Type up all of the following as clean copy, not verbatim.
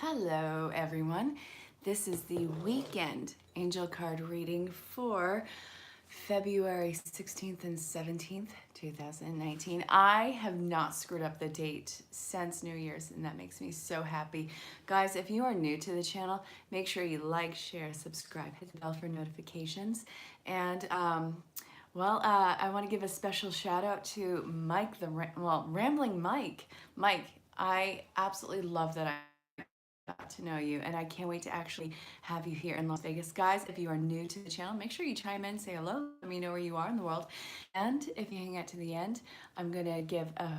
Hello everyone. This is the weekend angel card reading for February 16th and 17th, 2019. I have not screwed up the date since New Year's, and that makes me so happy. Guys, if you are new to the channel, make sure you like, share, subscribe, hit the bell for notifications. And I want to give a special shout out to Mike, Rambling Mike. Mike, I absolutely love that I got to know you, and I can't wait to actually have you here in Las Vegas. Guys, if you are new to the channel, make sure you chime in, say hello, let me know where you are in the world. And if you hang out to the end, I'm gonna give a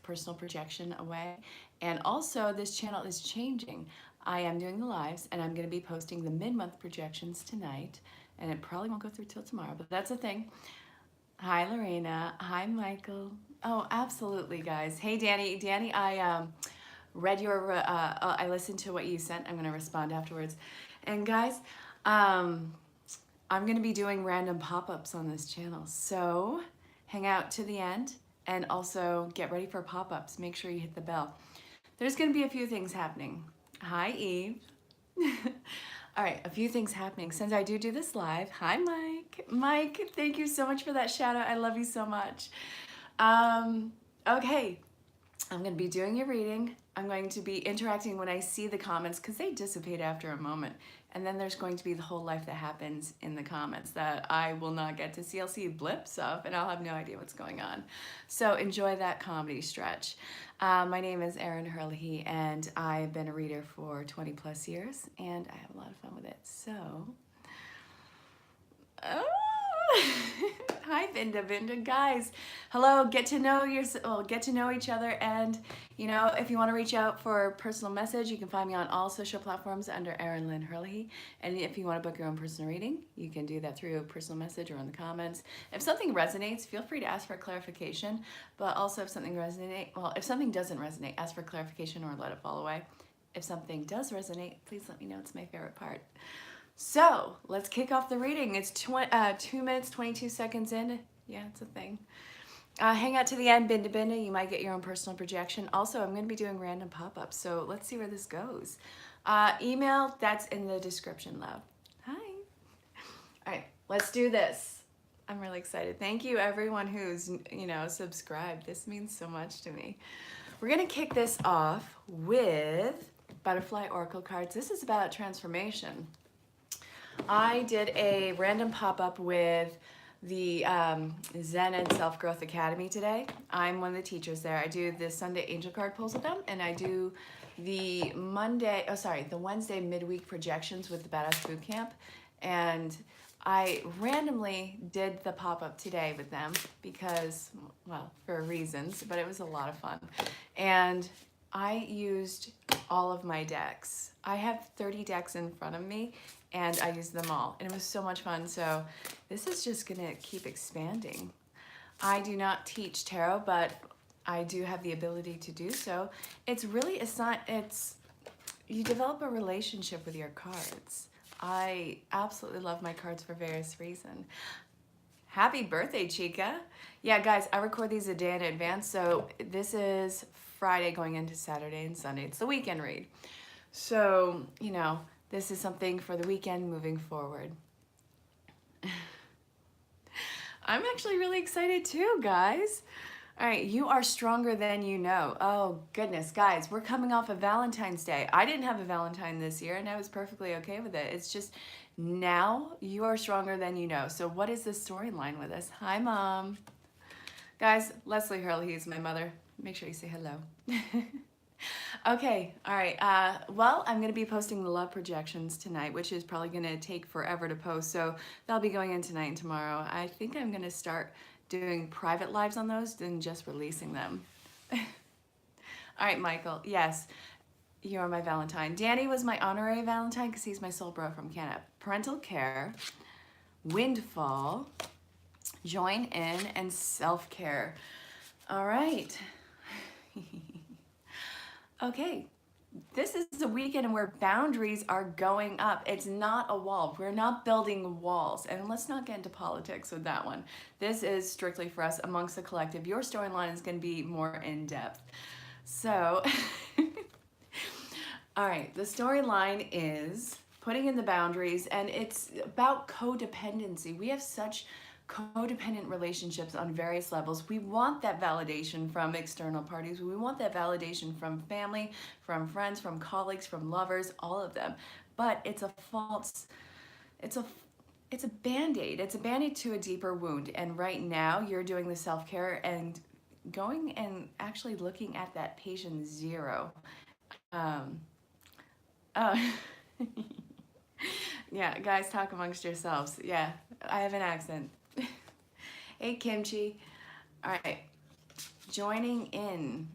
personal projection away. And also, this channel is changing. I am doing the lives, and I'm gonna be posting the mid-month projections tonight, and it probably won't go through till tomorrow, but that's a thing. Hi, Lorena. Hi, Michael. Oh, absolutely, guys. Hey, Danny. Danny, I read your, I listened to what you sent. I'm going to respond afterwards. And guys, I'm going to be doing random pop-ups on this channel. So hang out to the end and also get ready for pop-ups. Make sure you hit the bell. There's going to be a few things happening. Hi, Eve. All right, a few things happening since I do this live. Hi, Mike. Mike, thank you so much for that shout out. I love you so much. Okay, I'm going to be doing your reading. I'm going to be interacting when I see the comments because they dissipate after a moment. And then there's going to be the whole life that happens in the comments that I will not get to see. I'll see blips of and I'll have no idea what's going on. So enjoy that comedy stretch. My name is Erin Herlihy, and I've been a reader for 20 plus years, and I have a lot of fun with it. So, hi Vinda, guys. Hello, get to know each other, and if you want to reach out for a personal message, you can find me on all social platforms under ErinLyn.Reads. And if you want to book your own personal reading, you can do that through a personal message or in the comments. If something resonates, feel free to ask for clarification, but also if something doesn't resonate, ask for clarification or let it fall away. If something does resonate, please let me know. It's my favorite part. So let's kick off the reading. It's 2 minutes, 22 seconds in. Yeah, it's a thing. Hang out to the end, Binda Binda. You might get your own personal projection. Also, I'm going to be doing random pop-ups, so let's see where this goes. Email, that's in the description, love. Hi. All right, let's do this. I'm really excited. Thank you, everyone who's, subscribed. This means so much to me. We're going to kick this off with Butterfly Oracle cards. This is about transformation. I did a random pop-up with the Zen and Self-Growth Academy today. I'm one of the teachers there. I do the Sunday angel card pulls with them, and I do the Wednesday midweek projections with the Badass Boot Camp. And I randomly did the pop-up today with them because, well, for reasons, but it was a lot of fun. And I used all of my decks. I have 30 decks in front of me, and I used them all, and it was so much fun. So this is just gonna keep expanding. I do not teach tarot, but I do have the ability to do so. It's really you develop a relationship with your cards. I absolutely love my cards for various reasons. Happy birthday, Chica. Yeah, guys, I record these a day in advance, so this is Friday going into Saturday and Sunday. It's the weekend read. So, this is something for the weekend moving forward. I'm actually really excited too, guys. All right, you are stronger than you know. Oh, goodness, guys, we're coming off of Valentine's Day. I didn't have a Valentine this year, and I was perfectly okay with it. It's just now you are stronger than you know. So what is the storyline with us? Hi, Mom. Guys, Leslie Herlihy is my mother. Make sure you say hello. Okay, all right. Well, I'm going to be posting the love projections tonight, which is probably going to take forever to post. So they'll be going in tonight and tomorrow. I think I'm going to start doing private lives on those than just releasing them. All right, Michael. Yes, you are my Valentine. Danny was my honorary Valentine because he's my soul bro from Canada. Parental care, windfall, join in, and self-care. All right. Okay, this is a weekend where boundaries are going up. It's not a wall. We're not building walls. And let's not get into politics with that one. This is strictly for us amongst the collective. Your storyline is going to be more in depth. So All right, the storyline is putting in the boundaries, and it's about codependency. We have such codependent relationships on various levels. We want that validation from external parties. We want that validation from family, from friends, from colleagues, from lovers, all of them. But it's a false, it's a it's a band-aid. It's a band-aid to a deeper wound. And right now you're doing the self-care and going and actually looking at that patient zero. Um, oh, yeah, guys, talk amongst yourselves. Yeah, I have an accent. Hey, Kimchi. All right, joining in.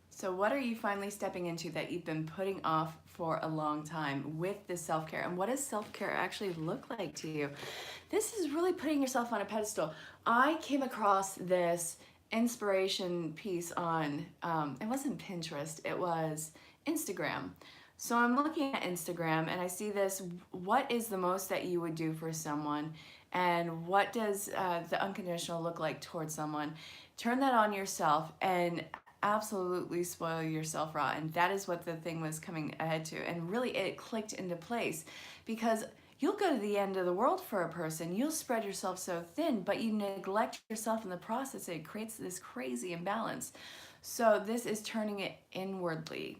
So what are you finally stepping into that you've been putting off for a long time with the self-care? And what does self-care actually look like to you? This is really putting yourself on a pedestal. I came across this inspiration piece on, it wasn't Pinterest, it was Instagram. So I'm looking at Instagram and I see this, what is the most that you would do for someone? And what does the unconditional look like towards someone? Turn that on yourself and absolutely spoil yourself raw. And that is what the thing was coming ahead to. And really it clicked into place because you'll go to the end of the world for a person. You'll spread yourself so thin, but you neglect yourself in the process. It creates this crazy imbalance. So this is turning it inwardly.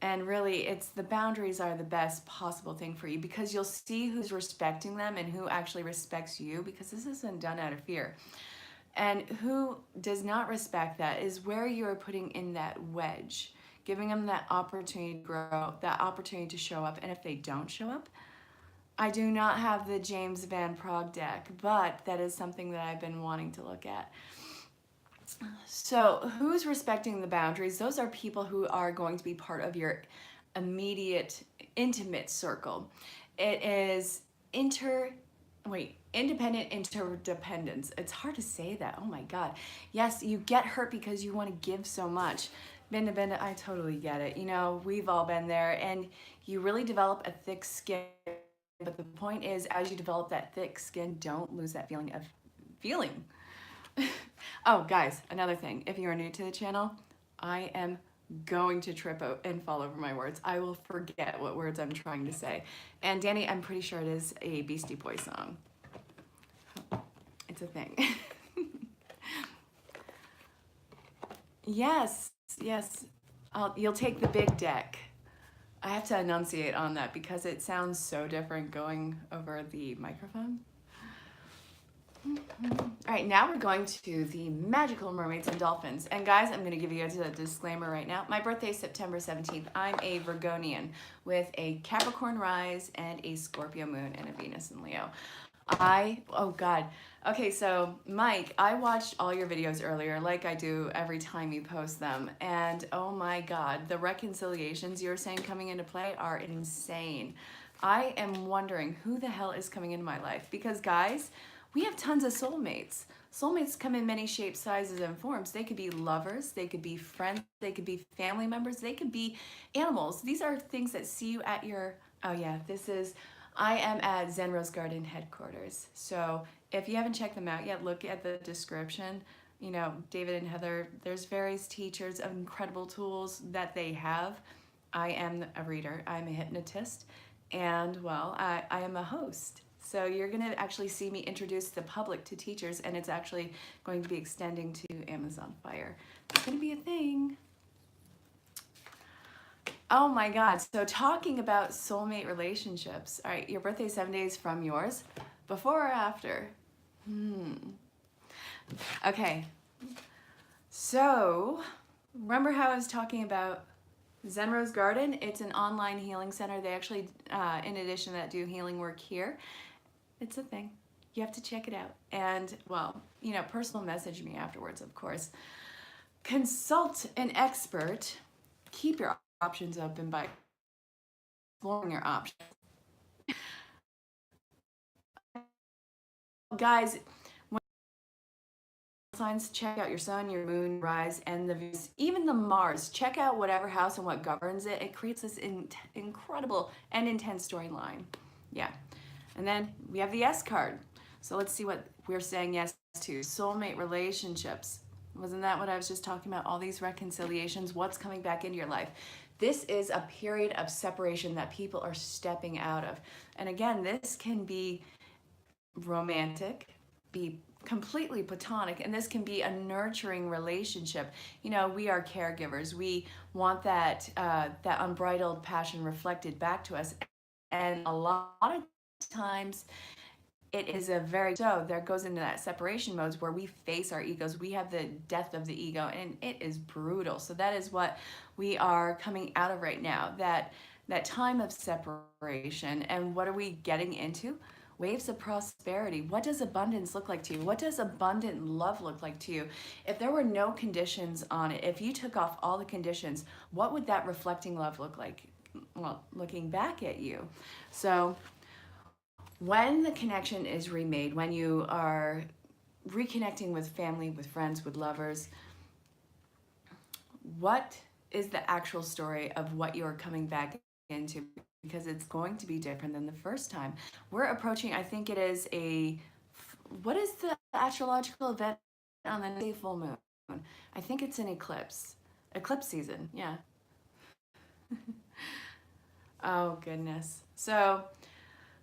And really, it's the boundaries are the best possible thing for you because you'll see who's respecting them and who actually respects you, because this isn't done out of fear. And who does not respect that is where you're putting in that wedge, giving them that opportunity to grow, that opportunity to show up. And if they don't show up, I do not have the James Van Prague deck, but that is something that I've been wanting to look at. So who's respecting the boundaries? Those are people who are going to be part of your immediate, intimate circle. It is independent interdependence. It's hard to say that. Oh my God. Yes, you get hurt because you want to give so much. Binda, I totally get it. You know, we've all been there, and you really develop a thick skin. But the point is, as you develop that thick skin, don't lose that feeling of feeling. Oh, guys, another thing. If you are new to the channel, I am going to trip out and fall over my words. I will forget what words I'm trying to say. And Danny, I'm pretty sure it is a Beastie Boys song. It's a thing. Yes. You'll take the big deck. I have to enunciate on that because it sounds so different going over the microphone. All right, now we're going to the magical mermaids and dolphins. And guys, I'm going to give you guys a disclaimer right now. My birthday is September 17th. I'm a Virgonian with a Capricorn rise and a Scorpio moon and a Venus in Leo. Oh God. Okay, so Mike, I watched all your videos earlier, like I do every time you post them. And oh my God, the reconciliations you're saying coming into play are insane. I am wondering who the hell is coming into my life, because guys, we have tons of soulmates. Soulmates come in many shapes, sizes, and forms. They could be lovers, they could be friends, they could be family members, they could be animals. These are things that see you at your, oh yeah, I am at Zen Rose Garden headquarters. So if you haven't checked them out yet, look at the description. You know, David and Heather, there's various teachers of incredible tools that they have. I am a reader, I'm a hypnotist, and well, I am a host. So you're gonna actually see me introduce the public to teachers, and it's actually going to be extending to Amazon Fire. It's gonna be a thing. Oh my God, so talking about soulmate relationships. All right, your birthday 7 days from yours. Before or after? Okay, so remember how I was talking about Zen Rose Garden? It's an online healing center. They actually, in addition to that, do healing work here. It's a thing. You have to check it out. And well, you know, personal message me afterwards, of course. Consult an expert. Keep your options open by exploring your options. Guys, when signs, check out your sun, your moon, rise, and the Venus, even the Mars. Check out whatever house and what governs it. It creates this incredible and intense storyline. Yeah. And then we have the S card. So let's see what we're saying yes to. Soulmate relationships. Wasn't that what I was just talking about? All these reconciliations, what's coming back into your life? This is a period of separation that people are stepping out of. And again, this can be romantic, be completely platonic, and this can be a nurturing relationship. You know, we are caregivers. We want that that unbridled passion reflected back to us, and a lot of times it is a very, so there goes into that separation modes where we face our egos. We have the death of the ego, and it is brutal. So that is what we are coming out of right now, that time of separation. And what are we getting into? Waves of prosperity. What does abundance look like to you? What does abundant love look like to you? If there were no conditions on it, if you took off all the conditions, what would that reflecting love look like? Well, looking back at you. So when the connection is remade, when you are reconnecting with family, with friends, with lovers, what is the actual story of what you're coming back into? Because it's going to be different than the first time. We're approaching, I think it is what is the astrological event on the full moon? I think it's an eclipse season, yeah. Oh goodness. So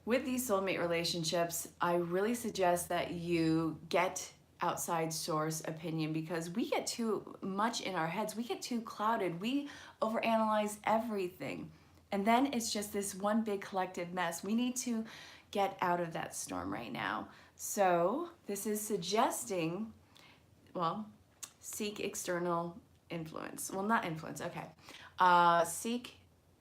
with these soulmate relationships, I really suggest that you get outside source opinion, because we get too much in our heads. We get too clouded. We overanalyze everything. And then it's just this one big collective mess. We need to get out of that storm right now. So this is suggesting, well, seek external influence. Well, not influence, okay. Seek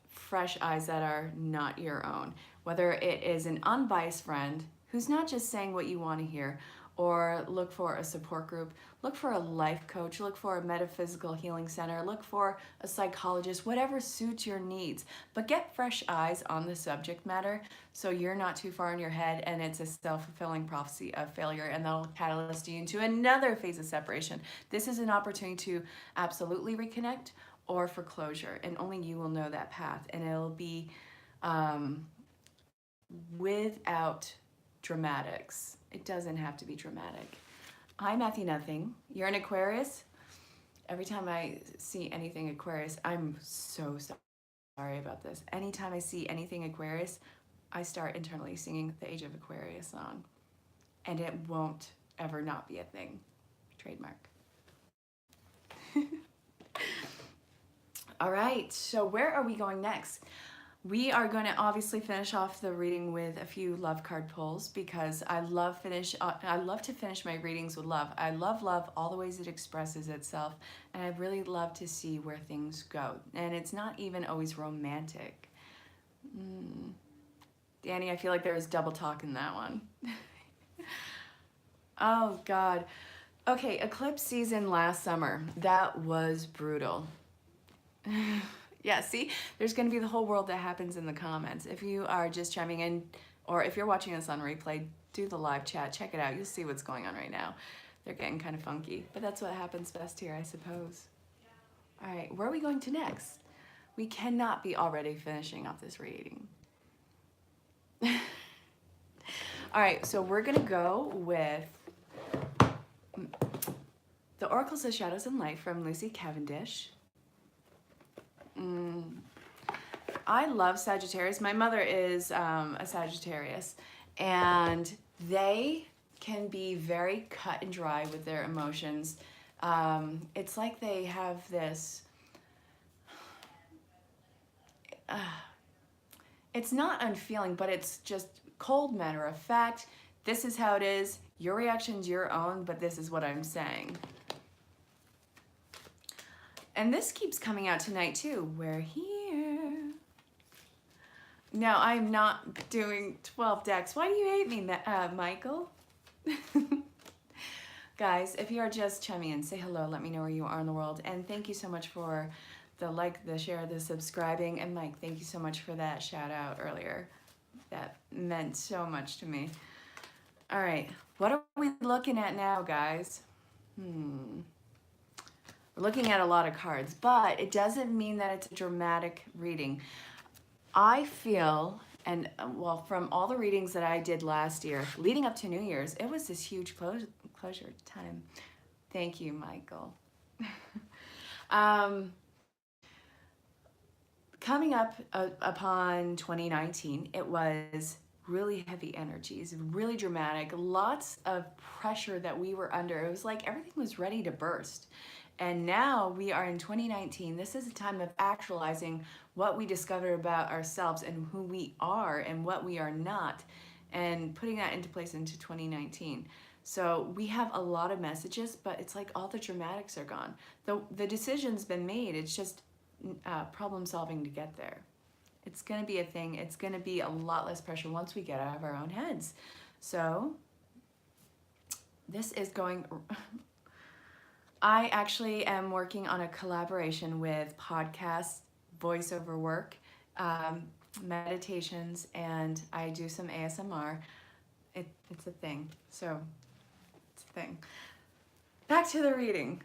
fresh eyes that are not your own. Whether it is an unbiased friend who's not just saying what you want to hear, or look for a support group, look for a life coach, look for a metaphysical healing center, look for a psychologist, whatever suits your needs. But get fresh eyes on the subject matter so you're not too far in your head and it's a self-fulfilling prophecy of failure, and that'll catalyst you into another phase of separation. This is an opportunity to absolutely reconnect or for closure, and only you will know that path, and it'll be without dramatics. It doesn't have to be dramatic. Hi, Matthew Nothing. You're an Aquarius? Every time I see anything Aquarius, I'm so sorry about this. Anytime I see anything Aquarius, I start internally singing the Age of Aquarius song. And it won't ever not be a thing. Trademark. All right, so where are we going next? We are going to obviously finish off the reading with a few love card pulls, because I love to finish my readings with love. I love love, all the ways it expresses itself, and I really love to see where things go. And it's not even always romantic. Danny, I feel like there was double talk in that one. Oh God. Okay, eclipse season last summer. That was brutal. Yeah, see, there's going to be the whole world that happens in the comments. If you are just chiming in, or if you're watching this on replay, do the live chat, check it out. You'll see what's going on right now. They're getting kind of funky, but that's what happens best here, I suppose. All right, where are we going to next? We cannot be already finishing off this reading. All right, so we're going to go with The Oracles of Shadows and Light from Lucy Cavendish. I love Sagittarius. My mother is a Sagittarius, and they can be very cut and dry with their emotions. It's like they have this, it's not unfeeling, but it's just cold matter of fact. This is how it is. Your reaction's your own, but this is what I'm saying. And this keeps coming out tonight too. We're here. No, I'm not doing 12 decks. Why do you hate me, Michael? Guys, if you are just chiming in, say hello. Let me know where you are in the world. And thank you so much for the like, the share, the subscribing. And Mike, thank you so much for that shout out earlier. That meant so much to me. All right, what are we looking at now, guys? We're looking at a lot of cards, but it doesn't mean that it's a dramatic reading. I feel, and well, from all the readings that I did last year, leading up to New Year's, it was this huge closure time. Thank you, Michael. um, Coming up upon 2019, it was really heavy energies, really dramatic, lots of pressure that we were under. It was like everything was ready to burst. And now we are in 2019. This is a time of actualizing what we discovered about ourselves and who we are and what we are not, and putting that into place into 2019. So we have a lot of messages, but it's like all the dramatics are gone. The decision's been made. It's just problem solving to get there. It's going to be a thing. It's going to be a lot less pressure once we get out of our own heads. So this is going... I actually am working on a collaboration with podcasts, voiceover work, meditations, and I do some ASMR. It's a thing. So it's a thing. Back to the reading.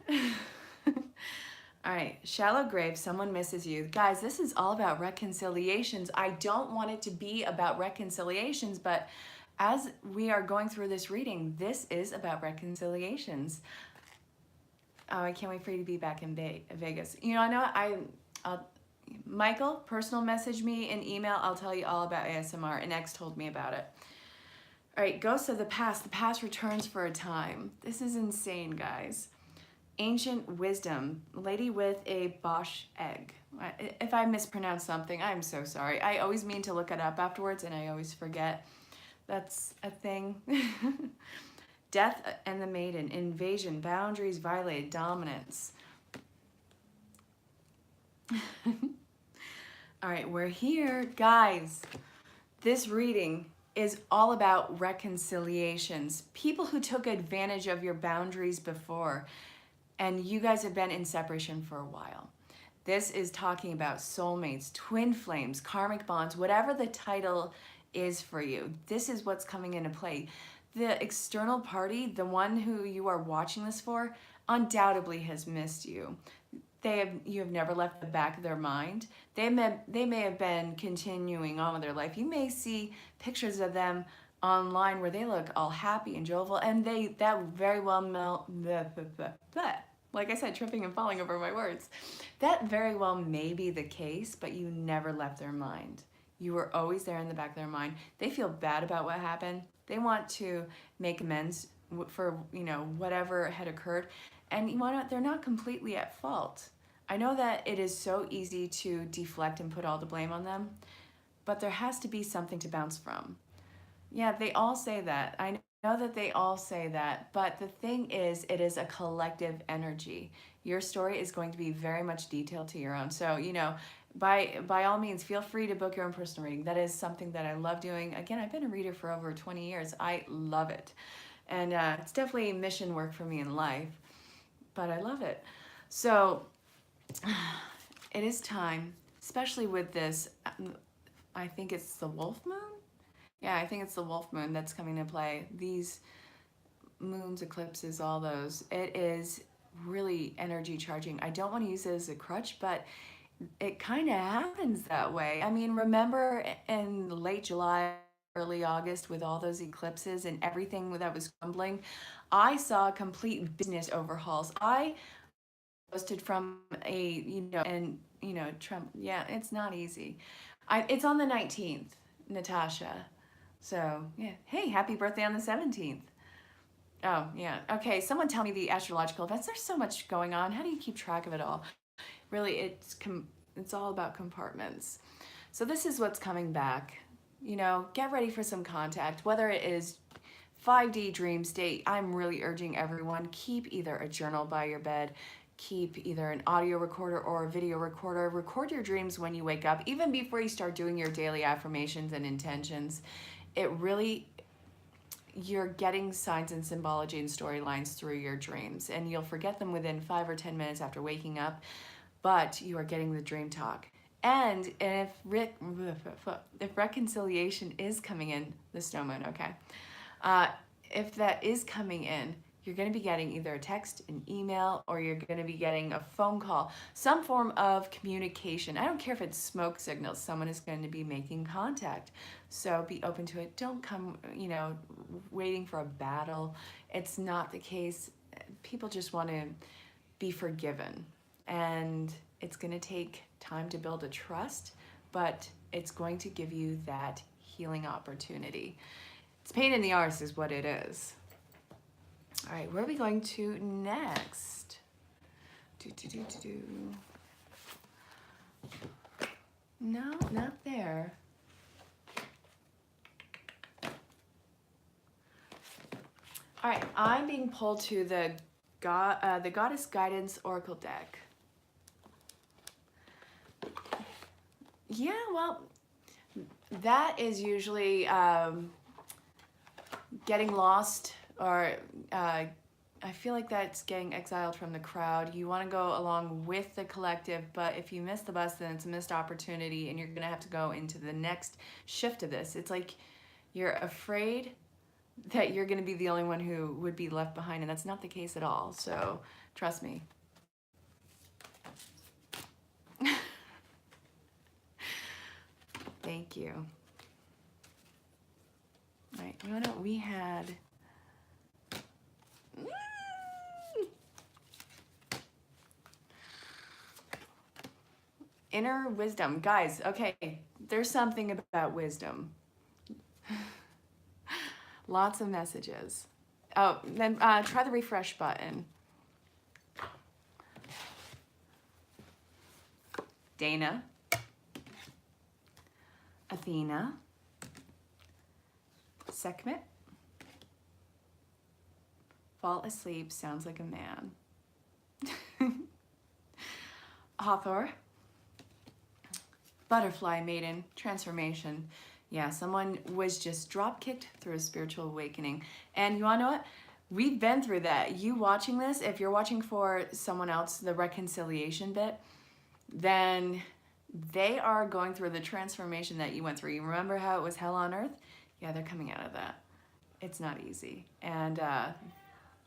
All right, shallow grave, someone misses you. Guys, this is all about reconciliations. I don't want it to be about reconciliations, but as we are going through this reading, this is about reconciliations. Oh, I can't wait for you to be back in Vegas. You know, I'll Michael, personal message me an email. I'll tell you all about ASMR, and X told me about it. All right, ghosts of the past. The past returns for a time. This is insane, guys. Ancient wisdom, lady with a Bosch egg. If I mispronounce something, I'm so sorry. I always mean to look it up afterwards, and I always forget. That's a thing. Death and the maiden, invasion, boundaries violated, dominance. All right, we're here. Guys, this reading is all about reconciliations. People who took advantage of your boundaries before, and you guys have been in separation for a while. This is talking about soulmates, twin flames, karmic bonds, whatever the title is for you. This is what's coming into play. The external party, the one who you are watching this for, undoubtedly has missed you. You have never left the back of their mind. They may have been continuing on with their life. You may see pictures of them online where they look all happy and jovial, and that very well like I said, tripping and falling over my words. That very well may be the case, but you never left their mind. You were always there in the back of their mind. They feel bad about what happened. They want to make amends for, you know, whatever had occurred. And you know, they're not completely at fault. I know that it is so easy to deflect and put all the blame on them, but there has to be something to bounce from. Yeah, they all say that. I know that they all say that, but the thing is, it is a collective energy. Your story is going to be very much detailed to your own. So, you know, by all means, feel free to book your own personal reading. That is something that I love doing. Again, I've been a reader for over 20 years. I love it. And it's definitely mission work for me in life, but I love it. So it is time, especially with this, I think it's the wolf moon? Yeah, I think it's the wolf moon that's coming into play. These moons, eclipses, all those. It is really energy charging. I don't want to use it as a crutch, but it kind of happens that way. I mean, remember in late July, early August with all those eclipses and everything that was crumbling? I saw complete business overhauls. I posted from Trump. Yeah, it's not easy. It's on the 19th, Natasha. So, yeah. Hey, happy birthday on the 17th. Oh, yeah. Okay, someone tell me the astrological events. There's so much going on. How do you keep track of it all? Really, it's all about compartments. So this is what's coming back. You know, get ready for some contact, whether it is 5D dream state. I'm really urging everyone, keep either a journal by your bed, keep either an audio recorder or a video recorder. Record your dreams when you wake up, even before you start doing your daily affirmations and intentions. You're getting signs and symbology and storylines through your dreams, and you'll forget them within 5 or 10 minutes after waking up, but you are getting the dream talk. And if reconciliation is coming in, the snowman, okay, if that is coming in, you're going to be getting either a text, an email, or you're going to be getting a phone call, some form of communication. I don't care if it's smoke signals. Someone is going to be making contact. So be open to it. Don't come, waiting for a battle. It's not the case. people just want to be forgiven. And it's going to take time to build a trust, but it's going to give you that healing opportunity. It's pain in the arse is what it is. All right, where are we going to next? No, not there. All right, I'm being pulled to the Goddess Guidance Oracle deck. Yeah, well, that is usually getting lost, or I feel like that's getting exiled from the crowd. You want to go along with the collective, but if you miss the bus, then it's a missed opportunity, and you're going to have to go into the next shift of this. It's like you're afraid that you're going to be the only one who would be left behind, and that's not the case at all. So trust me. Thank you. All right, you know what we had? Inner wisdom. Guys, okay, there's something about wisdom. Lots of messages. Oh, then try the refresh button. Dana. Athena. Sekhmet. Fall asleep sounds like a man. Hathor. Butterfly maiden. Transformation. Yeah, someone was just drop-kicked through a spiritual awakening. And you wanna know what? We've been through that. You watching this, if you're watching for someone else, the reconciliation bit, then they are going through the transformation that you went through. You remember how it was hell on earth? Yeah, they're coming out of that. It's not easy. And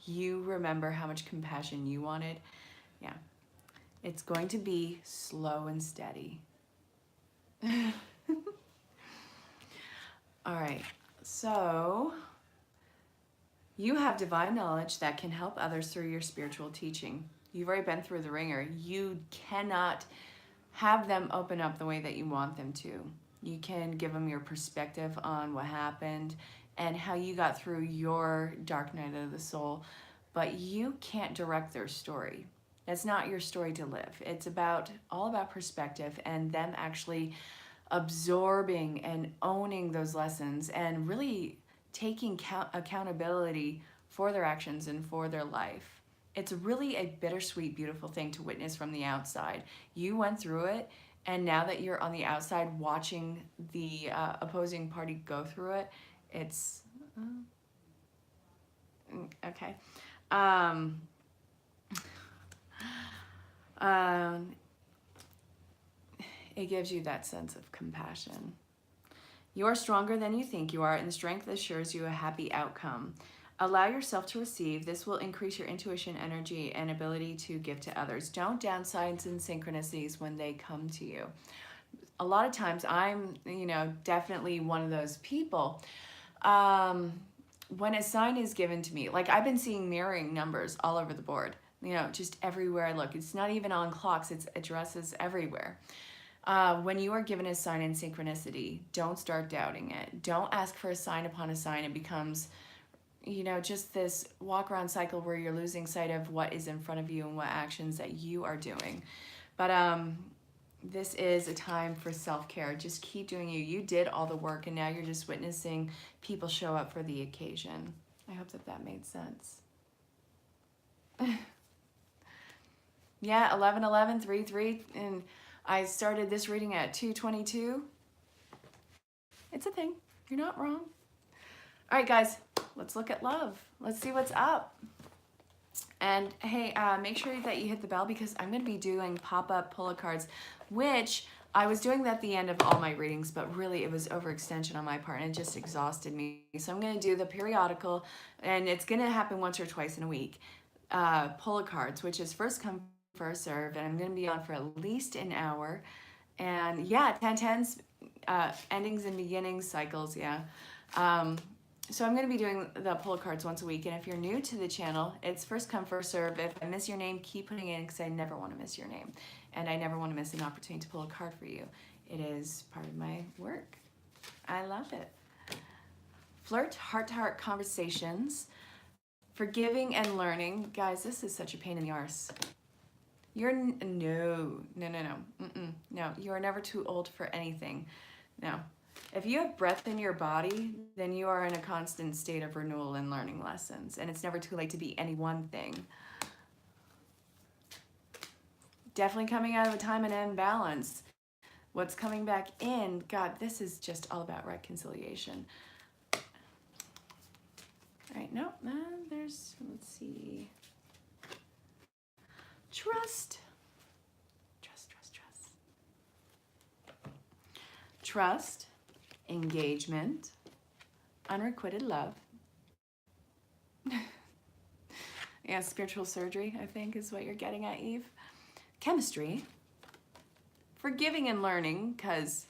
you remember how much compassion you wanted. Yeah, it's going to be slow and steady. All right, so you have divine knowledge that can help others through your spiritual teaching. You've already been through the ringer. You cannot have them open up the way that you want them to. You can give them your perspective on what happened and how you got through your dark night of the soul, but you can't direct their story. That's not your story to live. It's all about perspective and them actually absorbing and owning those lessons and really taking accountability for their actions and for their life. It's really a bittersweet, beautiful thing to witness from the outside. You went through it, and now that you're on the outside watching the opposing party go through it, it's okay. It gives you that sense of compassion. You are stronger than you think you are, and strength assures you a happy outcome. Allow yourself to receive. This will increase your intuition, energy, and ability to give to others. Don't doubt signs and synchronicities when they come to you. A lot of times I'm, definitely one of those people. When a sign is given to me, like I've been seeing mirroring numbers all over the board, just everywhere I look. It's not even on clocks, it's addresses everywhere. When you are given a sign in synchronicity, don't start doubting it. Don't ask for a sign upon a sign. It becomes, just this walk around cycle where you're losing sight of what is in front of you and what actions that you are doing. But this is a time for self-care. Just keep doing you. You did all the work, and now you're just witnessing people show up for the occasion. I hope that made sense. Yeah, 11:11, 3:3, and I started this reading at 2:22. It's a thing. You're not wrong. All right, guys, let's look at love. Let's see what's up. And hey, make sure that you hit the bell because I'm going to be doing pop-up pull-a cards, which I was doing that at the end of all my readings, but really it was overextension on my part and it just exhausted me. So I'm going to do the periodical, and it's going to happen once or twice in a week. Pull-a cards, which is first come, first served, and I'm going to be on for at least an hour. And yeah, 10/10s, endings and beginnings, cycles, yeah. So I'm going to be doing the pull cards once a week, and if you're new to the channel, it's first come, first serve. If I miss your name, keep putting it in, because I never want to miss your name, and I never want to miss an opportunity to pull a card for you. It is part of my work. I love it. Flirt, heart-to-heart conversations, forgiving and learning. Guys, this is such a pain in the arse. You're no. You are never too old for anything. No. If you have breath in your body, then you are in a constant state of renewal and learning lessons, and it's never too late to be any one thing. Definitely coming out of a time and imbalance. What's coming back in, God, this is just all about reconciliation. All right, no, there's, let's see. Trust. Trust, engagement, unrequited love. Yeah, spiritual surgery, I think, is what you're getting at, Eve. Chemistry, forgiving and learning, because,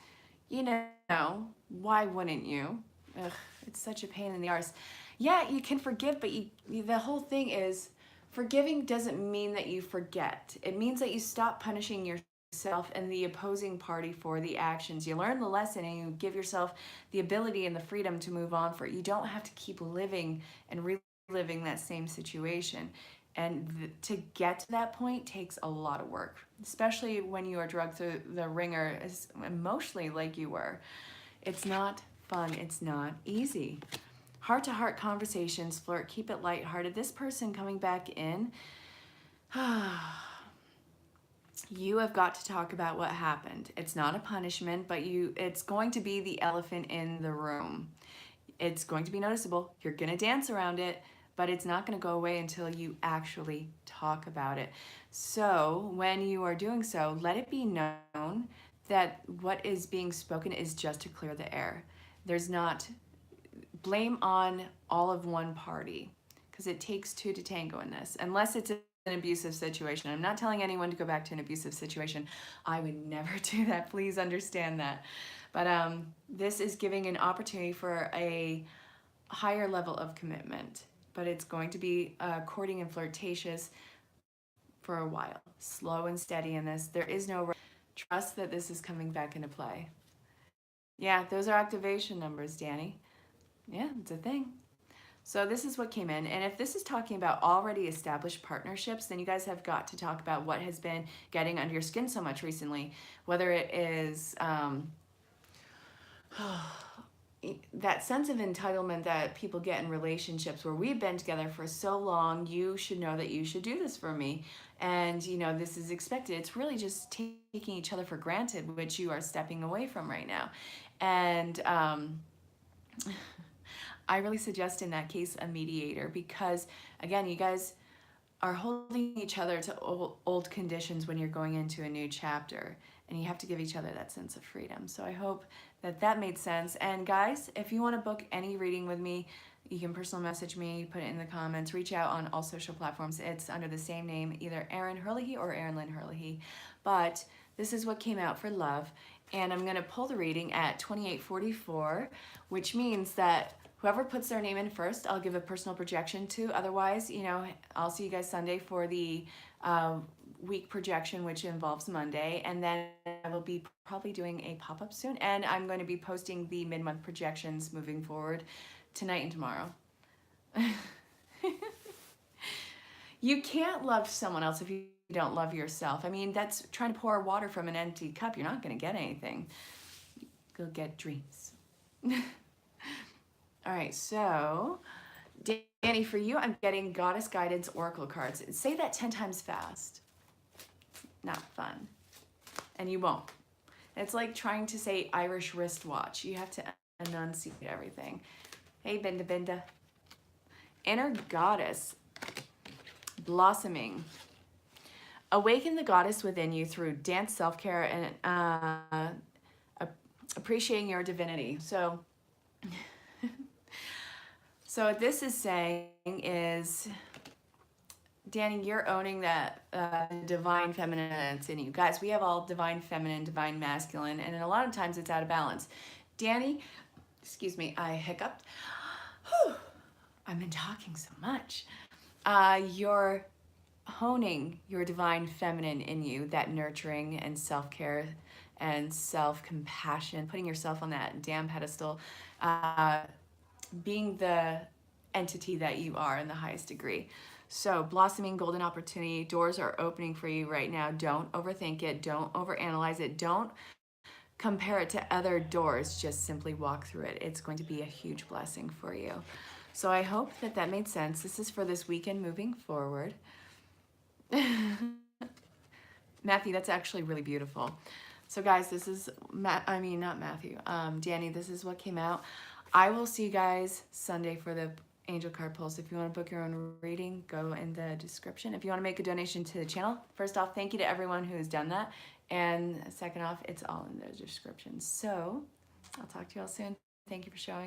you know, why wouldn't you? Ugh, it's such a pain in the arse. Yeah, you can forgive, but the whole thing is, forgiving doesn't mean that you forget. It means that you stop punishing yourself and the opposing party for the actions. You learn the lesson and you give yourself the ability and the freedom to move on for it. You don't have to keep living and reliving that same situation. And to get to that point takes a lot of work, especially when you are drugged through the ringer emotionally like you were. It's not fun. It's not easy. Heart-to-heart conversations, flirt, keep it lighthearted. This person coming back in, you have got to talk about what happened. It's not a punishment, but it's going to be the elephant in the room. It's going to be noticeable. You're going to dance around it, but it's not going to go away until you actually talk about it. So when you are doing so, let it be known that what is being spoken is just to clear the air. There's not blame on all of one party, because it takes two to tango in this, unless it's an abusive situation. I'm not telling anyone to go back to an abusive situation. I would never do that. Please understand that. But this is giving an opportunity for a higher level of commitment, but it's going to be courting and flirtatious for a while. Slow and steady in this. There is no rush. Trust that this is coming back into play. Yeah, those are activation numbers, Danny. Yeah, it's a thing. So this is what came in. And if this is talking about already established partnerships, then you guys have got to talk about what has been getting under your skin so much recently. Whether it is that sense of entitlement that people get in relationships where we've been together for so long, you should know that you should do this for me. And, you know, this is expected. It's really just taking each other for granted, which you are stepping away from right now. And I really suggest in that case a mediator, because again, you guys are holding each other to old conditions when you're going into a new chapter, and you have to give each other that sense of freedom. So I hope that that made sense. And guys, if you want to book any reading with me, you can personal message me, put it in the comments, reach out on all social platforms. It's under the same name, either Erin Herlihy or ErinLyn.Reads. But this is what came out for love. And I'm going to pull the reading at 2844, which means that whoever puts their name in first, I'll give a personal projection to. Otherwise, you know, I'll see you guys Sunday for the week projection, which involves Monday. And then I will be probably doing a pop-up soon. And I'm going to be posting the mid-month projections moving forward tonight and tomorrow. You can't love someone else if you don't love yourself. I mean, that's trying to pour water from an empty cup. You're not going to get anything. Go get dreams. All right, so Danny, for you, I'm getting Goddess Guidance Oracle cards. Say that 10 times fast. Not fun. And you won't. It's like trying to say Irish wristwatch. You have to enunciate everything. Hey, Binda. Inner Goddess. Blossoming. Awaken the goddess within you through dance, self-care, and appreciating your divinity. So what this is saying is, Danny, you're owning that divine feminine that's in you. Guys, we have all divine feminine, divine masculine, and a lot of times it's out of balance. Danny, excuse me, I hiccuped. Whew, I've been talking so much. You're honing your divine feminine in you, that nurturing and self-care and self-compassion, putting yourself on that damn pedestal, being the entity that you are in the highest degree. So blossoming golden opportunity, doors are opening for you right now. Don't overthink it. Don't overanalyze it. Don't compare it to other doors. Just simply walk through it. It's going to be a huge blessing for you. So I hope that that made sense. This is for this weekend moving forward. Matthew, that's actually really beautiful. So guys, this is, not Matthew, Danny, this is what came out. I will see you guys Sunday for the angel card pulls. If you want to book your own reading, go in the description. If you want to make a donation to the channel, first off, thank you to everyone who has done that. And second off, it's all in the description. So I'll talk to you all soon. Thank you for showing.